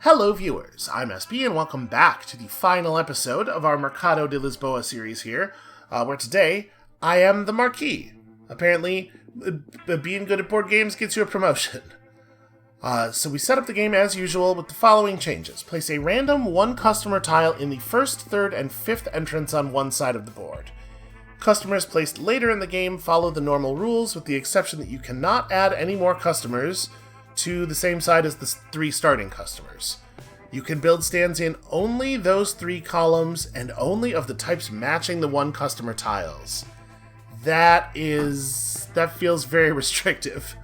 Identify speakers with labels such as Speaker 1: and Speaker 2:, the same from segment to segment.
Speaker 1: Hello viewers, I'm SB and welcome back to the final episode of our Mercado de Lisboa series here, where today I am the Marquis. Apparently, being good at board games gets you a promotion. So we set up the game as usual with the following changes. Place a random one customer tile in the first, third, and fifth entrance on one side of the board. Customers placed later in the game follow the normal rules, with the exception that you cannot add any more customers to the same side as the three starting customers. You can build stands in only those three columns and only of the types matching the one customer tiles. That feels very restrictive.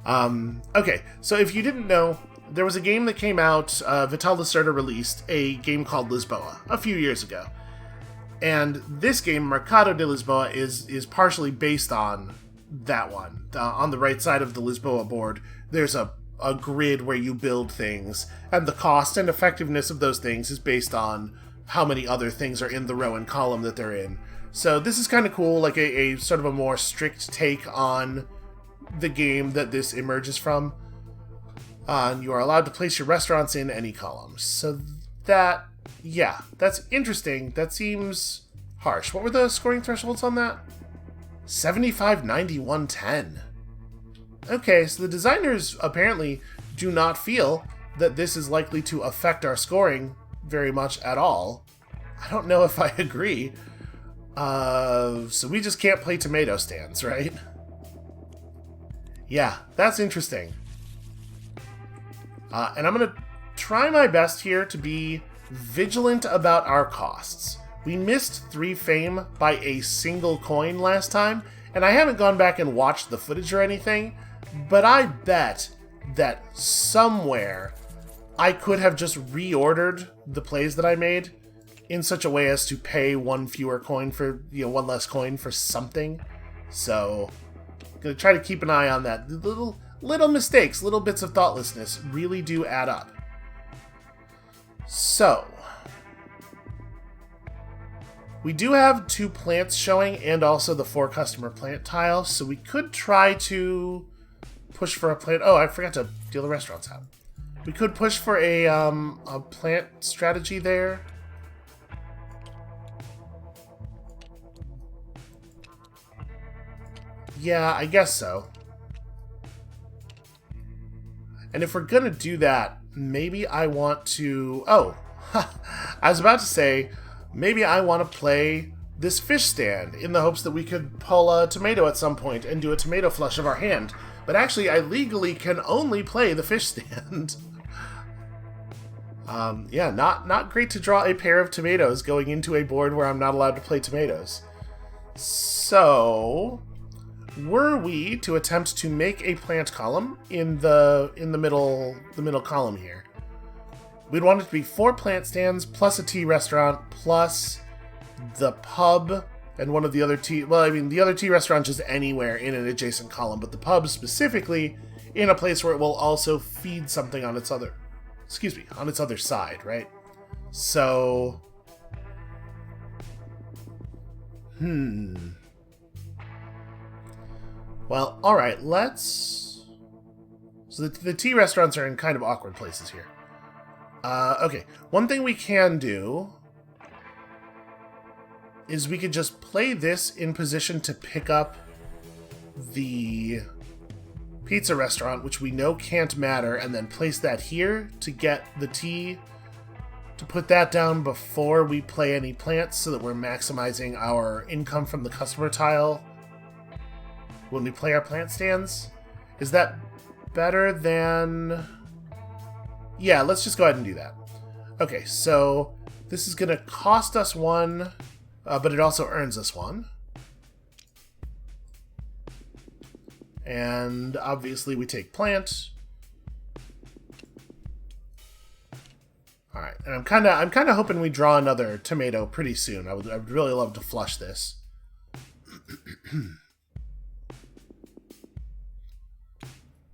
Speaker 1: Okay, so if you didn't know, there was a game that came out, Vital Lacerda released a game called Lisboa a few years ago. And this game, Mercado de Lisboa, is partially based on that one. On the right side of the Lisboa board, there's a grid where you build things, and the cost and effectiveness of those things is based on how many other things are in the row and column that they're in. So this is kind of cool, like a sort of a more strict take on the game that this emerges from. And you are allowed to place your restaurants in any columns. So that's interesting. That seems harsh. What were the scoring thresholds on that? 75, 90, 110. Okay, so the designers apparently do not feel that this is likely to affect our scoring very much at all. I don't know if I agree. So we just can't play tomato stands, right? Yeah, that's interesting. And I'm going to try my best here to be vigilant about our costs. We missed 3 fame by a single coin last time, and I haven't gone back and watched the footage or anything, but I bet that somewhere I could have just reordered the plays that I made in such a way as to pay one less coin for something. So I'm gonna try to keep an eye on that. Little mistakes, little bits of thoughtlessness really do add up. So we do have 2 plants showing and also the 4 customer plant tiles, so we could try to push for a plant. Oh, I forgot to deal the restaurants out. We could push for a plant strategy there. Yeah, I guess so. And if we're gonna do that, maybe I want to... Oh, I was about to say, maybe I want to play this fish stand in the hopes that we could pull a tomato at some point and do a tomato flush of our hand. But actually, I legally can only play the fish stand. Yeah, not great to draw a pair of tomatoes going into a board where I'm not allowed to play tomatoes. So, were we to attempt to make a plant column in the middle column here, we'd want it to be 4 plant stands plus a tea restaurant plus the pub and one of the other tea... Well, I mean, the other tea restaurant is anywhere in an adjacent column, but the pub specifically in a place where it will also feed something on its other... on its other side, right? So... Well, alright, let's... So the tea restaurants are in kind of awkward places here. Okay, one thing we can do is we could just play this in position to pick up the pizza restaurant, which we know can't matter, and then place that here to get the tea, to put that down before we play any plants so that we're maximizing our income from the customer tile when we play our plant stands. Is that better than... Yeah, let's just go ahead and do that. Okay, so this is going to cost us 1, but it also earns us 1. And obviously we take plant. Alright, and I'm kinda hoping we draw another tomato pretty soon. I would really love to flush this.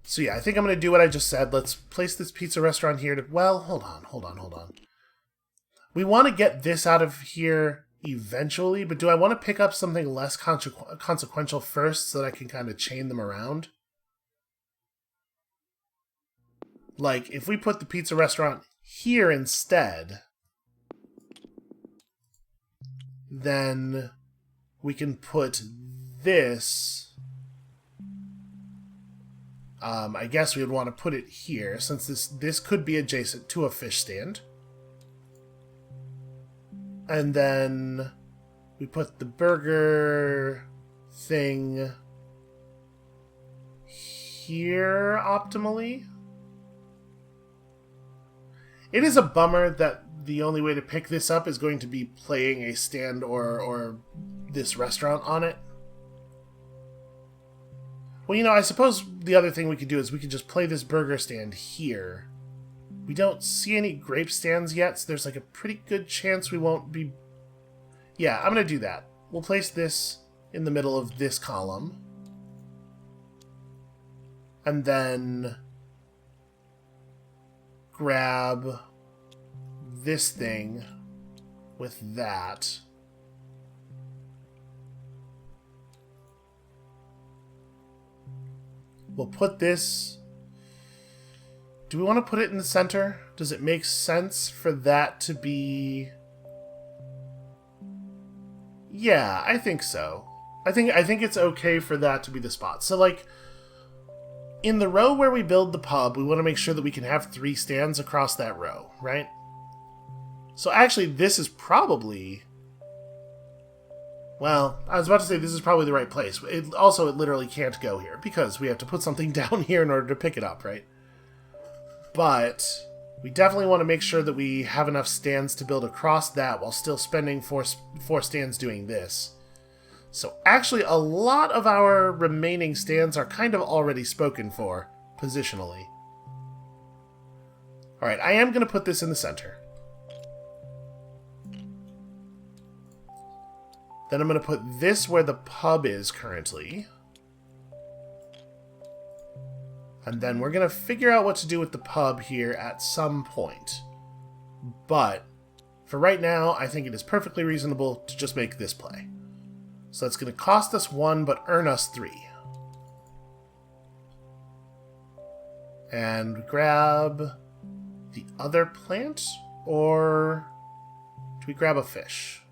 Speaker 1: So yeah, I think I'm going to do what I just said. Let's place this pizza restaurant here to... Well, hold on. We want to get this out of here eventually, but do I want to pick up something less consequential first so that I can kind of chain them around? Like, if we put the pizza restaurant here instead, then we can put this... I guess we would want to put it here, since this could be adjacent to a fish stand. And then we put the burger thing here optimally. It is a bummer that the only way to pick this up is going to be playing a stand or this restaurant on it. Well, you know, I suppose the other thing we could do is we could just play this burger stand here. We don't see any grape stands yet, so there's like a pretty good chance we won't be... Yeah, I'm going to do that. We'll place this in the middle of this column. And then grab this thing with that. We'll put this... Do we want to put it in the center? Does it make sense for that to be... Yeah, I think so. I think it's okay for that to be the spot. So, like, in the row where we build the pub, we want to make sure that we can have 3 stands across that row, right? So actually, this is probably... Well, I was about to say this is probably the right place. It literally can't go here, because we have to put something down here in order to pick it up, right? But we definitely want to make sure that we have enough stands to build across that while still spending four stands doing this. So actually, a lot of our remaining stands are kind of already spoken for, positionally. Alright, I am going to put this in the center. Then I'm going to put this where the pub is currently. And then we're going to figure out what to do with the pub here at some point. But for right now, I think it is perfectly reasonable to just make this play. So that's going to cost us 1, but earn us 3. And grab the other plant, or do we grab a fish?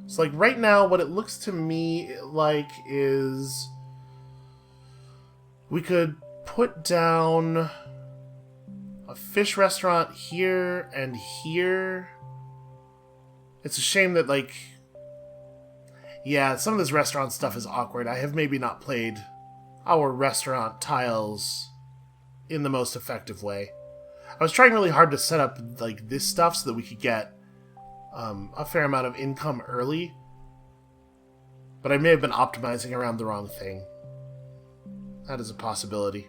Speaker 1: So, like, right now, what it looks to me like is we could put down a fish restaurant here and here. It's a shame that, like... Yeah, some of this restaurant stuff is awkward. I have maybe not played our restaurant tiles in the most effective way. I was trying really hard to set up, like, this stuff so that we could get a fair amount of income early, but I may have been optimizing around the wrong thing. That is a possibility.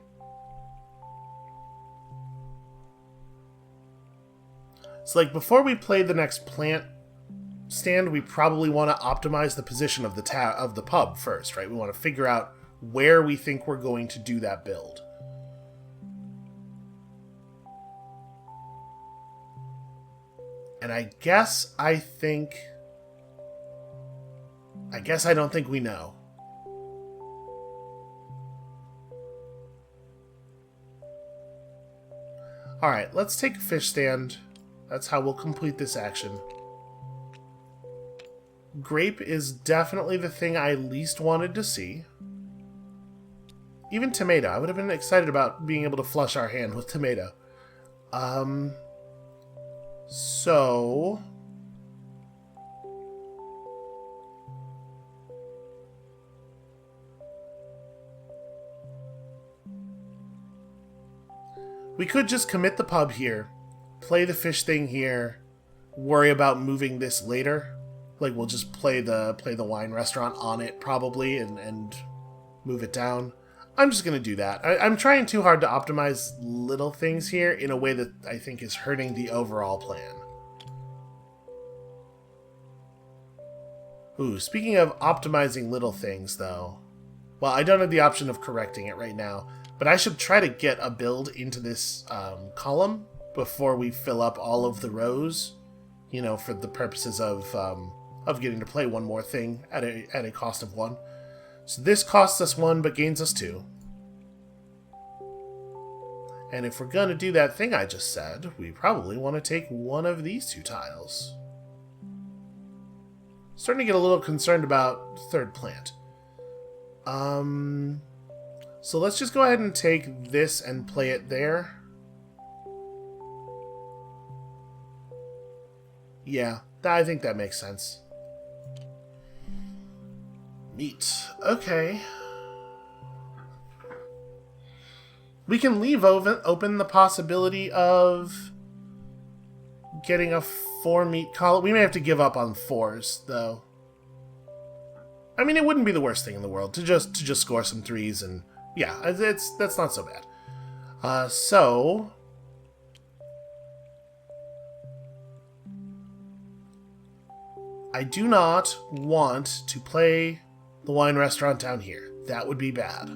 Speaker 1: So, like, before we play the next plant stand, we probably want to optimize the position of the pub first, right? We want to figure out where we think we're going to do that build. And I don't think we know. Alright, let's take a fish stand. That's how we'll complete this action. Grape is definitely the thing I least wanted to see. Even tomato. I would have been excited about being able to flush our hand with tomato. So... we could just commit the pub here, play the fish thing here, worry about moving this later. Like, we'll just play the wine restaurant on it, probably, and move it down. I'm just going to do that. I'm trying too hard to optimize little things here in a way that I think is hurting the overall plan. Ooh, speaking of optimizing little things, though. Well, I don't have the option of correcting it right now, but I should try to get a build into this column before we fill up all of the rows, you know, for the purposes of getting to play one more thing at a cost of 1. So this costs us 1, but gains us 2. And if we're going to do that thing I just said, we probably want to take one of these 2 tiles. Starting to get a little concerned about third plant. So let's just go ahead and take this and play it there. Yeah, I think that makes sense. Meat. Okay. We can leave open the possibility of getting a 4 meat column. We may have to give up on 4s, though. I mean, it wouldn't be the worst thing in the world to just score some 3s, and yeah, that's not so bad. So I do not want to play the wine restaurant down here. That would be bad.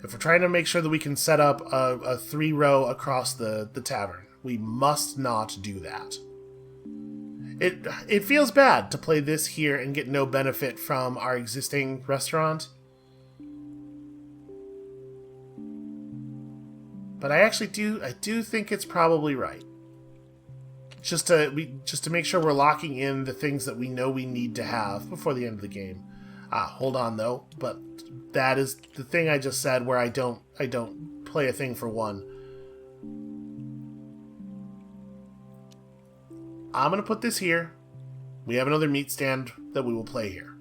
Speaker 1: If we're trying to make sure that we can set up a 3-row across the tavern, we must not do that. It feels bad to play this here and get no benefit from our existing restaurant. But I do think it's probably right. Just to make sure we're locking in the things that we know we need to have before the end of the game. Hold on though, but that is the thing I just said where I don't play a thing for 1. I'm going to put this here. We have another meat stand that we will play here.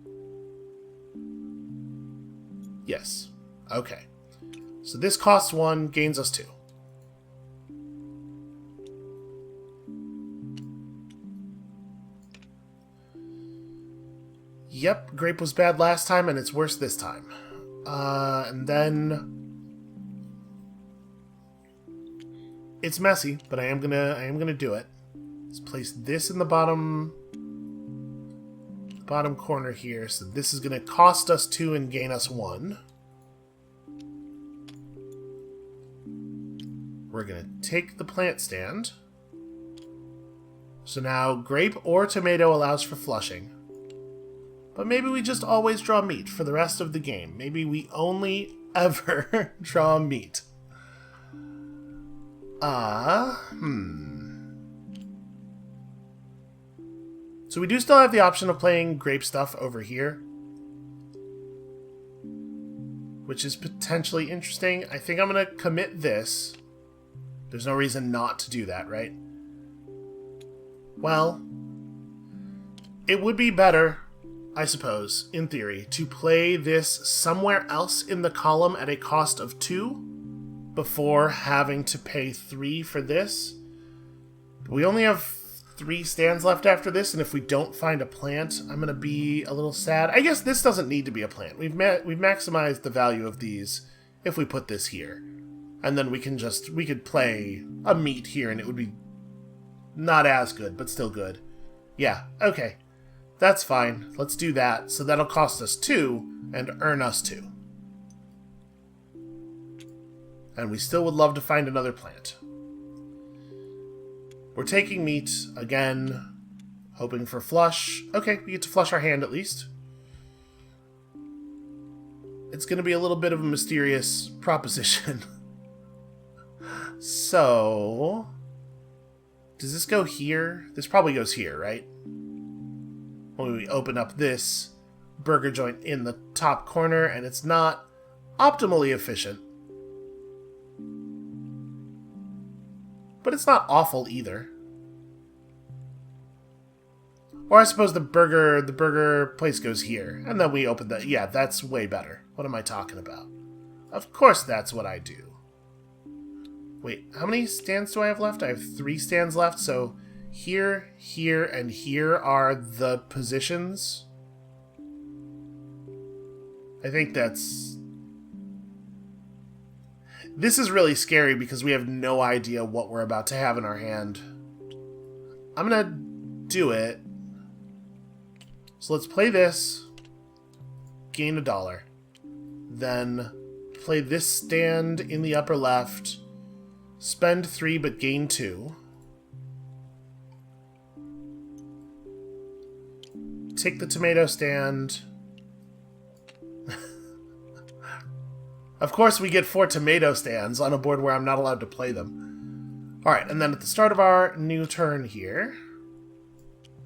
Speaker 1: Yes. Okay. So this costs 1, gains us 2. Yep, grape was bad last time and it's worse this time. And then it's messy, but I am gonna do it. Let's place this in the bottom corner here. So this is gonna cost us 2 and gain us 1. We're gonna take the plant stand. So now grape or tomato allows for flushing. But maybe we just always draw meat for the rest of the game. Maybe we only ever draw meat. So we do still have the option of playing grape stuff over here, which is potentially interesting. I think I'm going to commit this. There's no reason not to do that, right? Well, it would be better, I suppose, in theory, to play this somewhere else in the column at a cost of 2 before having to pay 3 for this. We only have 3 stands left after this, and if we don't find a plant, I'm going to be a little sad. I guess this doesn't need to be a plant. We've maximized the value of these if we put this here. And then we could play a meat here, and it would be not as good, but still good. Yeah, okay. That's fine. Let's do that. So that'll cost us 2 and earn us 2. And we still would love to find another plant. We're taking meat, again, hoping for flush. Okay, we get to flush our hand at least. It's going to be a little bit of a mysterious proposition. So, does this go here? This probably goes here, right? When we open up this burger joint in the top corner, and it's not optimally efficient. But it's not awful either. Or I suppose the burger place goes here, and then we open the... Yeah, that's way better. What am I talking about? Of course that's what I do. Wait, how many stands do I have left? I have 3 stands left, so here, here, and here are the positions. I think that's... This is really scary because we have no idea what we're about to have in our hand. I'm gonna do it. So let's play this. Gain $1. Then play this stand in the upper left. Spend 3 but gain 2. Take the tomato stand. Of course we get 4 tomato stands on a board where I'm not allowed to play them. Alright, and then at the start of our new turn here...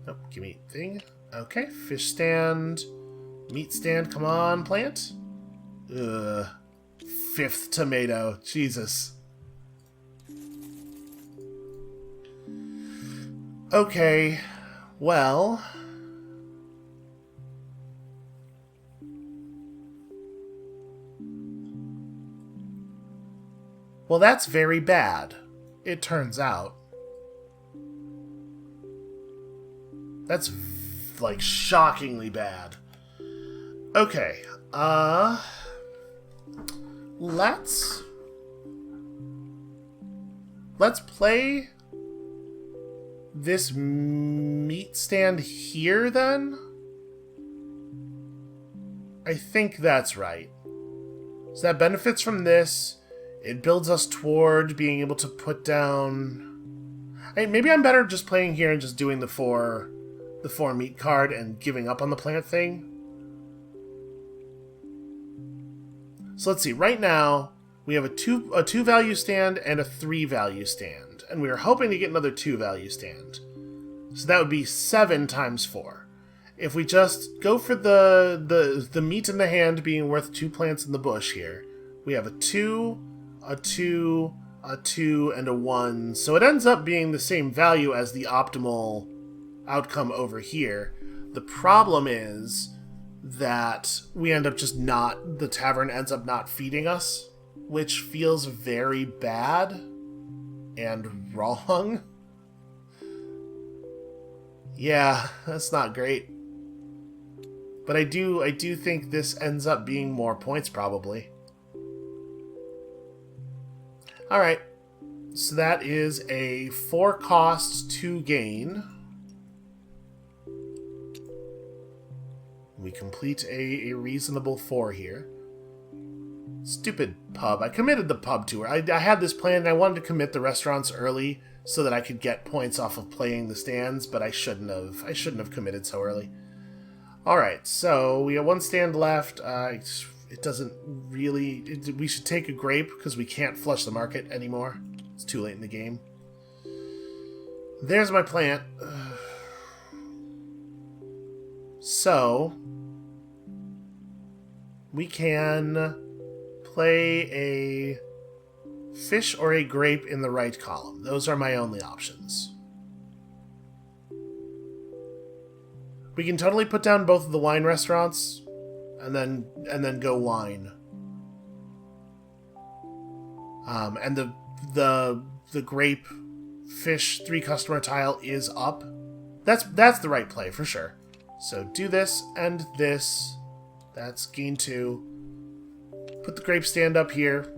Speaker 1: Oh, give me thing. Okay, fish stand, meat stand, come on, plant. Ugh. 5th tomato, Jesus. Okay, well... Well, that's very bad, it turns out. That's, like, shockingly bad. Okay, let's play this meat stand here, then? I think that's right. So that benefits from this. It builds us toward being able to put down... maybe I'm better just playing here and just doing the 4 meat card and giving up on the plant thing. So let's see. Right now, we have a 2 value stand and a 3 value stand. And we are hoping to get another 2 value stand. So that would be 7 times 4. If we just go for the meat in the hand being worth 2 plants in the bush here, we have a 2... a 2, a 2, and a 1. So it ends up being the same value as the optimal outcome over here. The problem is that we end up just not... the tavern ends up not feeding us, which feels very bad and wrong. Yeah, that's not great. But I do think this ends up being more points, probably. Alright, so that is a 4 cost, 2 gain. We complete a reasonable 4 here. Stupid pub. I committed the pub to her. I had this plan and I wanted to commit the restaurants early so that I could get points off of playing the stands, but I shouldn't have committed so early. Alright, so we have 1 stand left. It doesn't really... we should take a grape, because we can't flush the market anymore. It's too late in the game. There's my plant. So... we can play a fish or a grape in the right column. Those are my only options. We can totally put down both of the wine restaurants... and then go wine. And the grape fish 3 customer tile is up. That's the right play for sure. So do this and this. That's gain 2. Put the grape stand up here.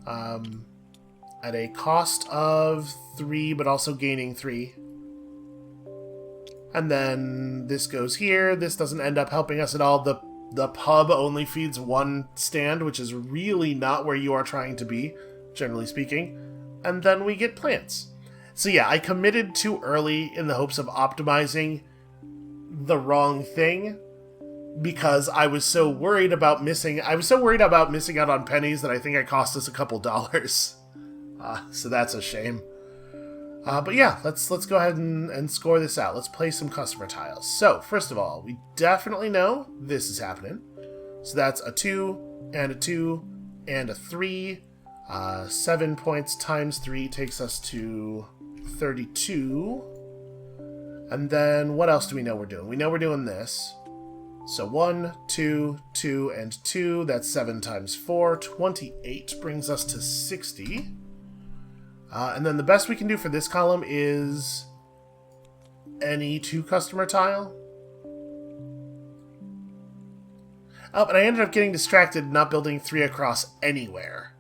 Speaker 1: At a cost of 3, but also gaining 3. And then this goes here. This doesn't end up helping us at all. The pub only feeds 1 stand, which is really not where you are trying to be, generally speaking. And then we get plants. So yeah, I committed too early in the hopes of optimizing the wrong thing because I was so worried about missing out on pennies that I think it cost us a couple dollars. So that's a shame. But yeah, let's go ahead and score this out. Let's play some customer tiles. So, first of all, we definitely know this is happening. So that's a 2, and a 2, and a 3. 7 points times 3 takes us to 32. And then, what else do we know we're doing? We know we're doing this. So 1, 2, 2, and 2. That's 7 times 4. 28 brings us to 60. And then the best we can do for this column is any 2 customer tile. Oh, and I ended up getting distracted not building 3 across anywhere.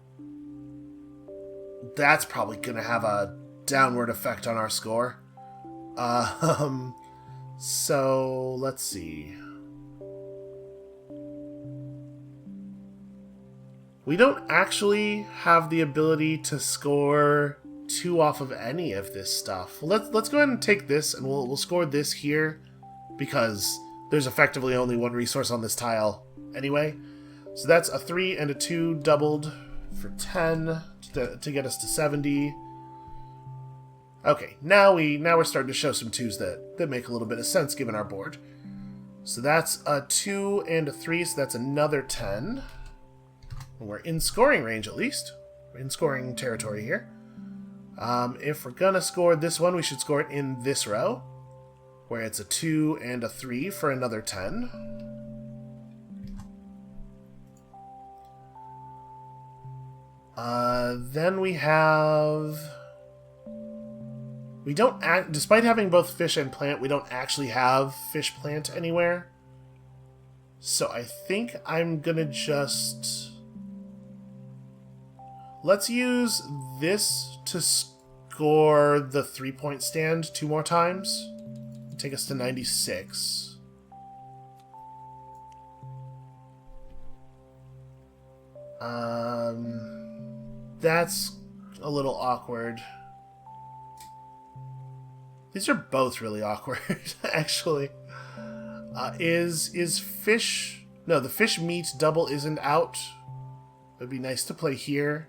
Speaker 1: That's probably going to have a downward effect on our score. So, let's see. We don't actually have the ability to score 2 off of any of this stuff. Let's go ahead and take this, and we'll score this here, because there's effectively only 1 resource on this tile anyway. So that's a 3 and a 2 doubled for 10 to get us to 70. Okay, now we're starting to show some 2s that make a little bit of sense given our board. So that's a 2 and a 3, so that's another 10. We're in scoring range at least. We're in scoring territory here. If we're gonna score this one, we should score it in this row, where it's a 2 and a 3 for another 10. Then we have... We don't despite having both fish and plant, we don't actually have fish plant anywhere. So I think I'm gonna just... Let's use this to score the 3-point stand 2 more times. Take us to 96. That's a little awkward. These are both really awkward, actually. Is fish... No, the fish meat double isn't out. It'd be nice to play here.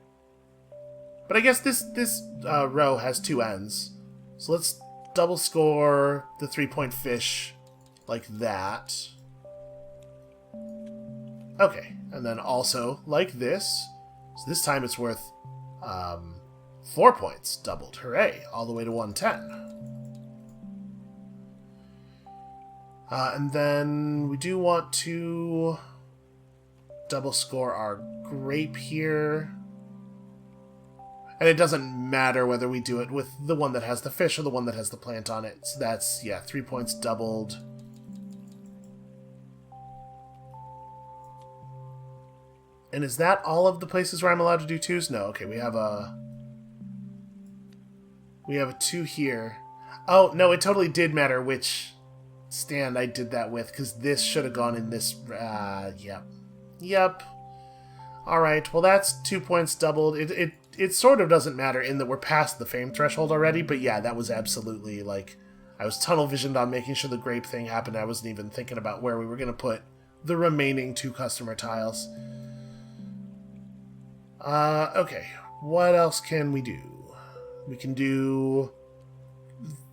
Speaker 1: But I guess this row has 2 ends. So let's double score the 3-point fish like that. Okay, and then also like this. So this time it's worth 4 points doubled. Hooray, all the way to 110. And then we do want to double score our grape here. And it doesn't matter whether we do it with the one that has the fish or the one that has the plant on it. So that's, yeah, 3 points doubled. And is that all of the places where I'm allowed to do 2s? No, okay, we have a 2 here. Oh, no, it totally did matter which stand I did that with, because this should have gone in this... Yep. Alright, well that's 2 points doubled. It sort of doesn't matter in that we're past the fame threshold already, but yeah, that was absolutely, like... I was tunnel-visioned on making sure the grape thing happened. I wasn't even thinking about where we were going to put the remaining 2 customer tiles. Okay, what else can we do? We can do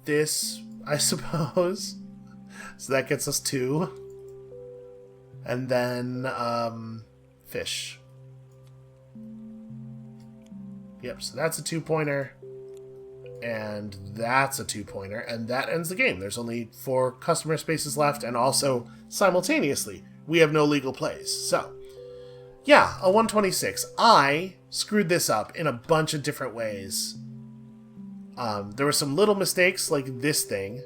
Speaker 1: this, I suppose. So that gets us 2. And then, fish. Yep, so that's a 2-pointer. And that's a 2-pointer. And that ends the game. There's only 4 customer spaces left. And also, simultaneously, we have no legal plays. So, yeah, a 126. I screwed this up in a bunch of different ways. There were some little mistakes like this thing,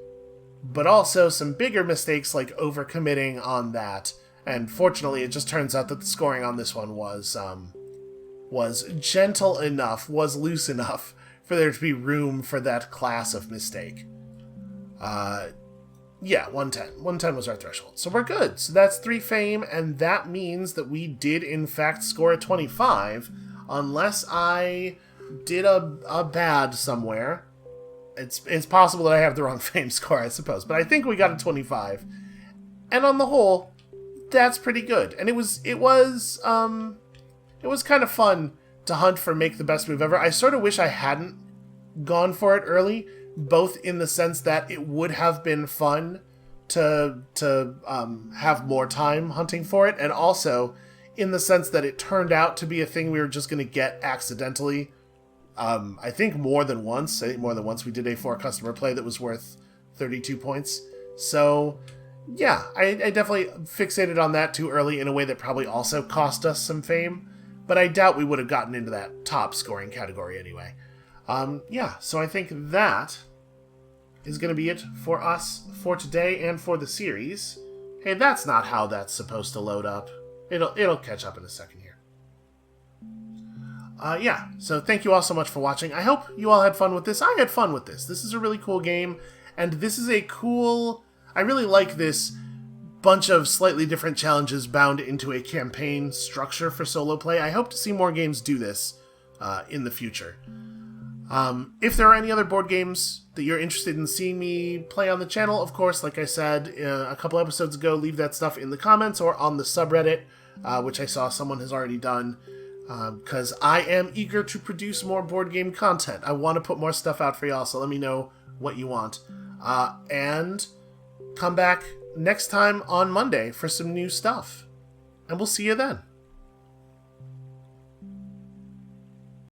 Speaker 1: but also some bigger mistakes like overcommitting on that. And fortunately, it just turns out that the scoring on this one was gentle enough, was loose enough for there to be room for that class of mistake. Yeah, 110. 110 was our threshold. So we're good. So that's 3 fame, and that means that we did, in fact, score a 25, unless I did a bad somewhere. It's possible that I have the wrong fame score, I suppose, but I think we got a 25. And on the whole, that's pretty good. And it was kind of fun to hunt for make the best move ever. I sort of wish I hadn't gone for it early, both in the sense that it would have been fun to have more time hunting for it, and also in the sense that it turned out to be a thing we were just going to get accidentally. I think more than once. I think more than once we did a 4 customer play that was worth 32 points. So, yeah, I definitely fixated on that too early in a way that probably also cost us some fame, but I doubt we would have gotten into that top scoring category anyway. Yeah, so I think that is going to be it for us for today and for the series. Hey, that's not how that's supposed to load up. It'll catch up in a second here. Yeah, so thank you all so much for watching. I hope you all had fun with this. I had fun with this. This is a really cool game, and this is a cool... I really like this bunch of slightly different challenges bound into a campaign structure for solo play. I hope to see more games do this in the future. If there are any other board games that you're interested in seeing me play on the channel, of course, like I said a couple episodes ago, leave that stuff in the comments or on the subreddit. which I saw someone has already done, because I am eager to produce more board game content. I want to put more stuff out for y'all, so let me know what you want. And come back next time on Monday for some new stuff. And we'll see you then.